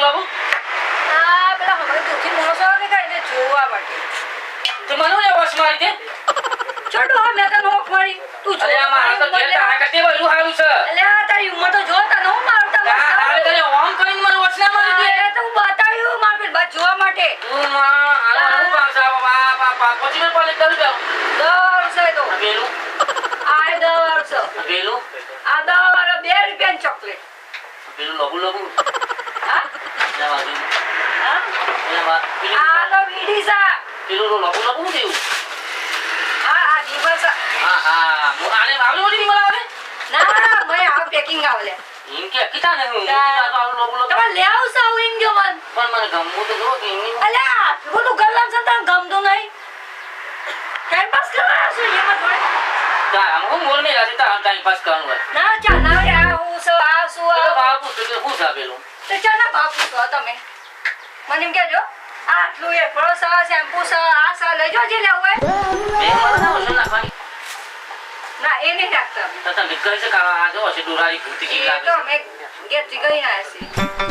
બાબુ આ પેલા હમણાં દૂધી મોસો કે કઈ જોવા માટે તે મને ને વસ મારી દે છોડો મેં તને નોક મારી તું જો અરે આ મારા તો ઘેર આ કતે બરું હારું છે અલે આ તારી ઉંમર તો જો તને હું મારતા હાલે તને ઓમ કઈને મને વસ ના મારી દે અરે તો હું બતાવ્યું માર પેલ બાદ જોવા માટે તું માં આ હું પાસા બાપા પછી મે પાલે કરું જાવ દોર છે તો બેલું આ દોર છે બેલું આ દોર 2 રૂપિયાની ચોકલેટ બેલું લબુ લબુ હા ના વાગી હા ના આ તો વીડી સા બેલું લબુ લબુ દેવું આ દિવસ હા મુ આને આવલે મોટી મને આવે ના મેં આ પેકિંગ આવલે ઇનકે કિતા ને હું આ તો લબુ લબુ તમે લે આવ સાવ ઇન જો મન પણ મને ગમવું તો જો કે ઇન અલ્યા બધું ગલ્લામ સંતાન ગમતું નહીં ટાઈમ પાસ કરવા છો એમાં જોડે તા હું મોર મે રાતે તા ટાઈમ પાસ કરવાનું હોય ના ચા ના રે આ હું સો આ શું તો આ બાપુ તો હું સાબેલું તો ચા ના બાપુ છો તમે મને એમ કહેજો આટલું એ ફળો સા શેમ્પુ સા આ સા લઈ જો જે લેવું હોય બે મને ના વસન નાખવાની ના એ નહીં રાખતા તો તમે કહે છે કે આ જો છે ડુરારી ભૂતી કી એ લાગે તો મેં ગેટથી ગઈ ના છે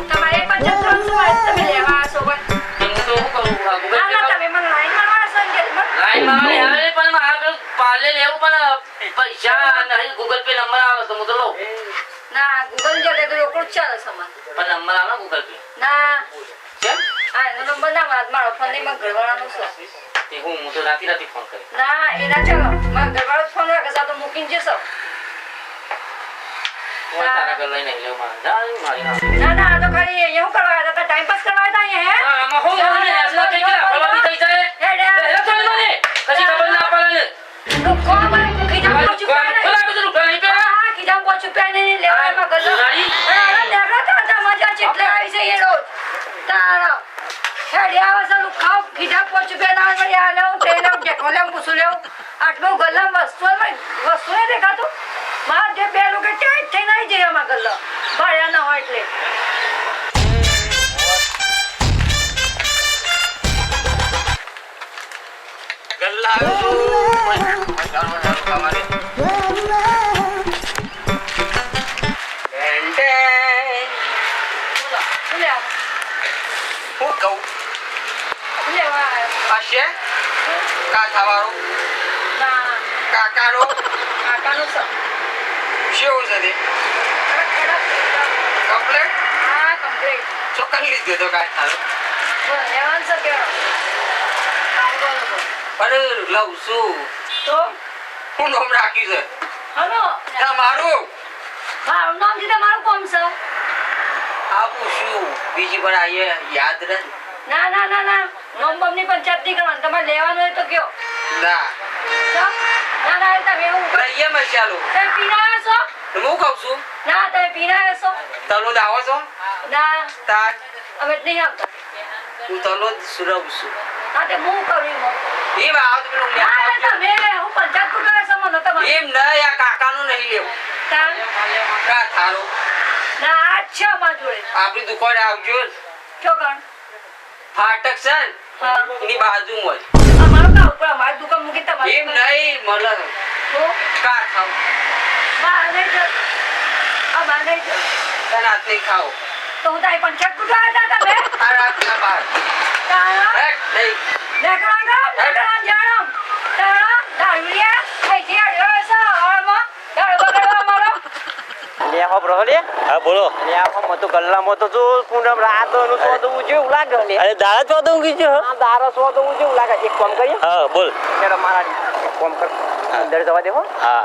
તમારે 75 હોય તમે લેવા આસો હોય એમ તો હું કરું ગૂગલ ના પે ના તમે મને લાઈન મારવા છો કે લાઈન મારવાની આવે પણ મારે પાલે લેવું પણ પૈસા નહીં ગૂગલ પે નંબર આવે તો હું તો લઉં ના ગૂગલ જે લે તો ઓકળ ચાલે સમાન પણ નંબર આવે ગૂગલ પે ના કેમ આ એનો નંબર ના મારો ફોન નહીં માં ઘરવાળાનો છે તે હું તો રાતી ફોન કરી ના એના ચાલો મારા ઘરવાળો ફોન રાખે છે તો મૂકીને જશો હું તારા ઘર લઈને લેવ મારે જાન મારી ના ના આ તો ખાલી એવું કરવા હતા ટાઈમ પાસ કરવા હતા અહીંયા હે હા આમાં હું મને આસલા કે ફળવાથી થઈ જાય એ તો મને કશી ખબર ના પડે લોકો મને ખીજામ પોચું ખોલા કે રૂપિયા નહીં પે હા ખીજામ પોચું પેને નહીં લેવામાં ગલ્લો અરે દેખા તો મજા ચેટલે આવી છે એ રોજ તારા હેડી આવે છે લુક ખાવ ખીજામ પોચું પેને આવે વળી આ લેવું તે લેવું દેખો લેવું પૂછું લેવું આટલું ગલ્લામ વસ્તુ ને દેખાતું માર જે બે લોકો ટાઈટ થઈને આવી જાય એમાં ગલ્લો ભર્યા ના હોય એટલે ગલ્લા અમારે એન્ડે હું કહું પાશે કા થવારો કાકાનો શેવું છે તે કમ્પ્લેટ ચોક્કસ લીધો તો કાંઈ થારો પણ લઉં છું હું નામ રાખ્યું છે તમારું મારું નામ છે તમારું કોમ છે આપું છું બીજી પણ આયે યાદ રહે ના ના ના ના નોમ ની પંચાયત નહીં કરવાની તમારે લેવાનું હોય તો કયો ના ના ના તમે એવું રહીએ મત ચાલો તમે પીના છો હું કહું છું ના તમે પીના છો તલો લાવો છો ના તાર અમે નહીં આવતા હું તલો સુરવ છું હા તે હું કરું એમ આવ તો પેલું ના તમે હું પંચાયત કો કરે છો મને તમારે એમ ન આ કાકાનું નહીં લેવું કા થારો ના અચ્છા માં જોડે આપણી દુકાને આવજો ચોકણ ફાટક છે હા એની બાજુમાં અમારો કા ઉપર અમારી દુકાન મૂકી તમારી એમ નહીં મળે તો કા ખાવ બા નહીં જો અમાર નહીં જો તનાત નહીં ખાઓ તો હું તારી પંચાયત કો કરે તમે આ રાતના બાર તારા હેટ નહીં દેખરાંગા જાણમ તારા દારૂડિયા અહીંથી આડ્યો છે હવામાં દારૂ બગાડવા મારો લે હો બ્રો લે હા બોલો લે આ તો ગલ્લામાં તો જો પૂનમ રાત નું તો તો જેવું લાગે લે અરે દાડા તો દઉં કીધું આ દારો સો તો જેવું લાગે એક કામ કરીએ હા બોલ મેડમ મારા એક કામ કર અંદર જવા દે હો હા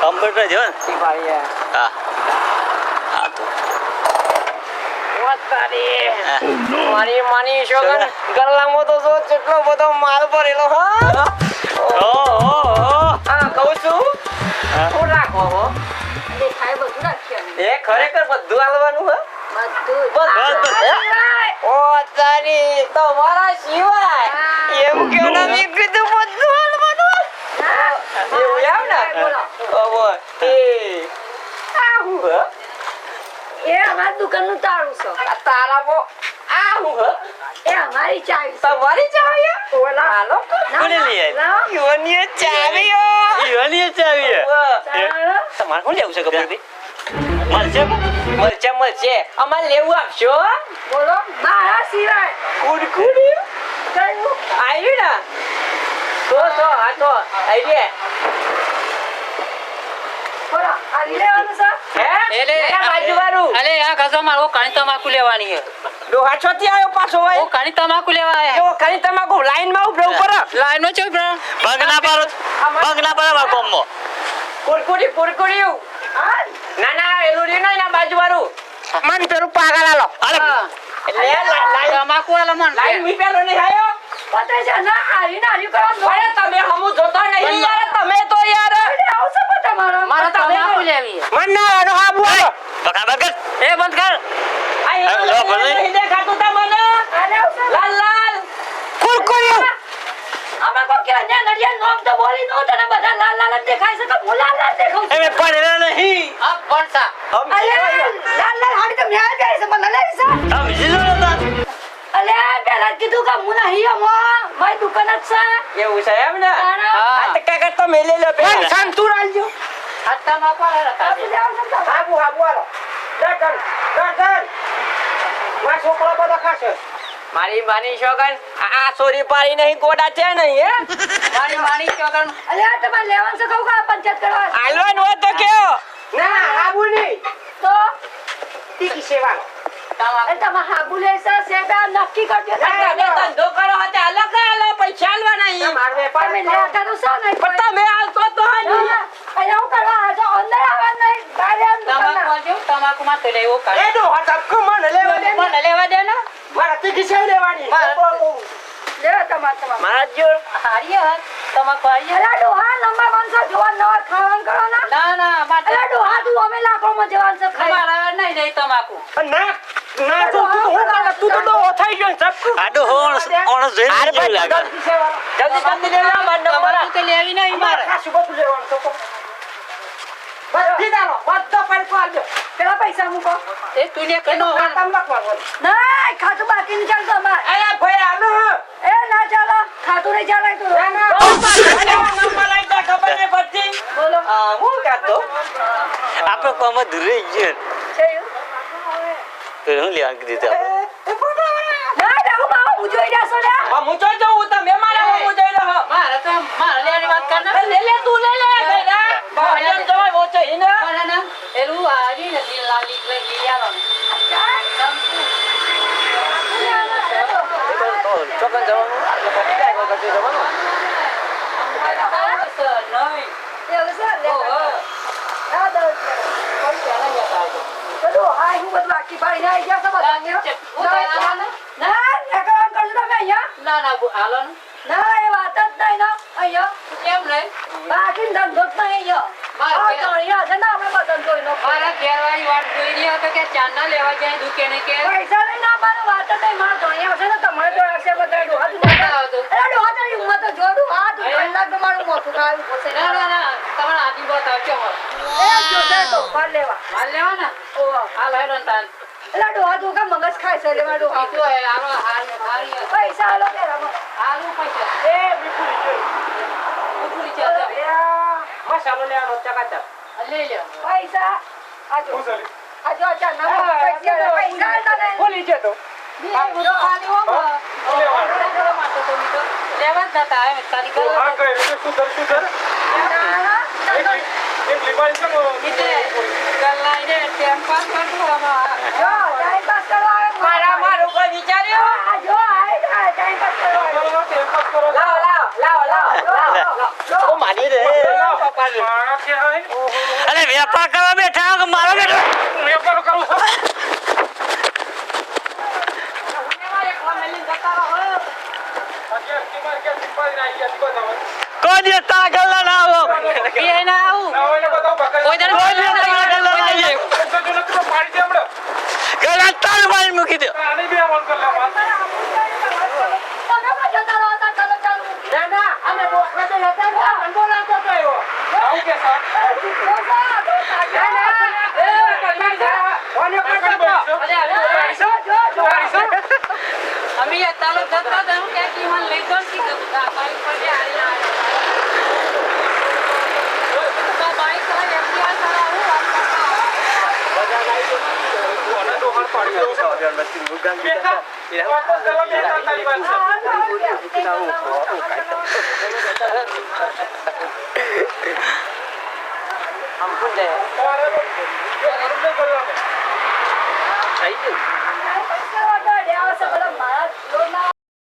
કમ્પ્યુટર જો ને ઠીક ભાઈ હા હા તો મારી માની શોગન ગલ્લામાં તો જો કેટલો બધો માલ ભરેલો હો હા કહું છું શું રાખો હો દેખાય બધું રાખ્યું એ ખરેખર બધું હાલવાનું હો બધું ઓ તારી તમારા સિવાય એમ કે ના મેં કીધું બધું હાલવાનું એવું આવ ને ઓવો એ આહુ હો એ અમારી દુકાનનું તાળું છે આ તારા બો આહુ હો એ અમારી ચાવી છે તમારી ચાવી ઓલા હાલો કોને લઈ આવી યોની ચાવી ઈવાની ચાવી તાળું તમારે કોણ લેવું છે કપડે મળશે મળશે અમારે લેવું આપશો બોલો મારા સિવાય કુડકુડી કયું આવ્યું ને તો હા તો આવી બોલો આ લેવાનું છે હે એના બાજુવાળું અલે આ ખસો મારો કાણી તમાકુ લેવાની છે ડોહા છોથી આવ્યો પાછો હોય હું કાણી તમાકુ લેવા આયા જો ખાલી તમાકુ લાઈન માં ઉભો ઉપર લાઈન માં ચો બ્રો પગના પર કોમો કુડકુડી ના ના એલું રહ્યું ને એના બાજુવાળું મન પેલું પાગલ આલો અરે એટલે લાઈન તમાકુ આલા મન લાઈન મી પેલો નહીં આવ્યો પતે છે ના આરી કરવા અરે તમે હમુ જોતો નહીં યાર તમે તો યાર આવશે પણ તમારો મારે તમાકુ લેવી છે મન ના આનો હાબુ પકડ કર એ બંધ કર આ લો, ભલે. નહીં દેખાતું તમને આરે આવશે લાલ લાલ કુડકુડી અમે કો કે ને નડિયા નોમ તો બોલી નો તને બધા લાલ લાલ જ દેખાય છે તો હું લાલ લાલ દેખાઉં છું. એ પડેલા નહીં આ ભણસા હમ અલે લાલ લાલ હાડી તો ન્યાય જાય છે મને લાગે છે આ વિજિલો નતા અલે પેલા કીધું કે હું નહીં હમો મારી દુકાન જ છે એવું છે એમ ને તારા આ તો કાકા તો મેલે લે પેલા સંતુર આલજો આ તમાકુ આલા આપી દેવાનું છે ને. હાબુ આલો દર્શન માં છોકરો બધો ખાશે મારી માની શોગન આ સોરી પારી નહીં ગોડા છે નહીં હે મારી ચોગન અલે આ તમારે લેવાનું છે કહું કે આ પંચાયત કરવા આલવાન હોય તો કયો ના હાબુ નહીં તો તીકી સેવા એ તમે હાબુ લેશે સેટા નક્કી કરજો તમે ધંધો કરો હતે અલગ અલગ પૈસા આલવાના મારવે તમે લેતા તો છો નહીં પણ તમે આલતો તો નહીં અહીંયા હું કરવા આજો અંદર આવવા નહીં બહાર તમાકુ આજો તમાકુ માં તો લેવો કાઢ એ તો હટકો મને લેવા દે મને લેવા દે ને મારા તીકી સેવ લેવાની લે તમાર મારા જોર હારી હત તમાકુ હારી અલા ડોહા લંબા માણસો જોવા નવા ખાવાનું કરો ના ના ના માટે અલા ડોહા તું અમે લાખોમાં જવાનું છે ખાઈ તમારા નહીં નહીં તમાકુ ના ના તું હું કરે તું તો ઓથાઈ ગયો સબ આડો ઓણ જોઈને જેવું લાગે જલ્દી લે લા માર તમાકુ તો લેવી નહીં મારે ખાસું બધું લેવાનું તો બધી દાલો બધો પડકો આલજો પેલા પૈસા મૂકો એ તું ને કનો ખાતામ લખવાનું ના ખાતું બાકી નહીં ચાલતો અમાર અરે ભાઈ આલો એ ના ચાલો ખાતું નહીં ચાલે તું નંબર આઈ તા ખબર નહીં પડતી બોલો આ હું કાતો આપણે કોમ દૂર રહી ગયો છે એવું? તો હું લેવા કીધું ના જાઉં બાબા હું જોઈ જાશો ને આ હું તો જોઉં તમે મારા હું જોઈ રહ્યો મારે તો મારે લેવાની વાત કર ને લે તું લે ગયડા બાજન જવાય વો છે ઈને મને ના એલું આરી ને લાલી લીયાલો ચોકન જવાનું એટલે જાય કોઈ કરતી જવાનું એવું છે લે ના દઉં બધું હા હું બધું આખી પાડીને આવી ગયા છો બધા ના નકર કરજો તમે અહીંયા ના એ વાત જ નહીં ના અહીંયા બાકી ધંધો જ નહીં અહીંયા આ તળિયા છે ને આપણે બધા જોઈ લો પૈસા લઈને આવવાનું વાત જ નહીં મારે ધોણિયા છે ને તમારે તો હશે બધા ડોહા તું અરે ડોહા તારી ઉંમર તો જોડું હા તું 3 લાખ તમારું મોટું ખાવું પડશે એ જોશે તો ફળ લેવા એટલે ડોહા તું કે મગજ ખાય છે લેવા ડોહા પૈસા આલો કે રમો એ બિલકુલ મસાલો લેવાનો ચકાચક પૈસા આજો આજો અચ્છા ના પૈસા આલતા નહીં ખોલી છે તો બીજો ખાલી હો લેવા જ નતા એમ તારી કરો ના ગલ્લાઈ દે ટેમ પાસ કરતો જો ટાઈમ પાસ કરવા આવે મારા મારું કોઈ વિચાર્યો આ જો આય ટાઈમ પાસ કરવા આવે લાવ ઓ માની રે અરે વેપાર કરવા બેઠા કે મારો બેઠો કોઈ દિવસ તારા ગલ્લા ના આવો પીએ ના આવું કોઈ દર કોઈ દિવસ તારા ગલ્લા ના આવીએ ગલ્લા તાર મારી મૂકી દો ના ના અમે બોકરા તો હતા ને બોલાતો તો એવો આવું કે સર અમે યા તાલો જતા તો હું કે મન લઈ દો કે બાઈક પર જે આયા તો બાઈક પર એફઆર કરાવું ampun deh. પૈસા વાળો ડ્યા આવે છે, પેલા મારા લોન ના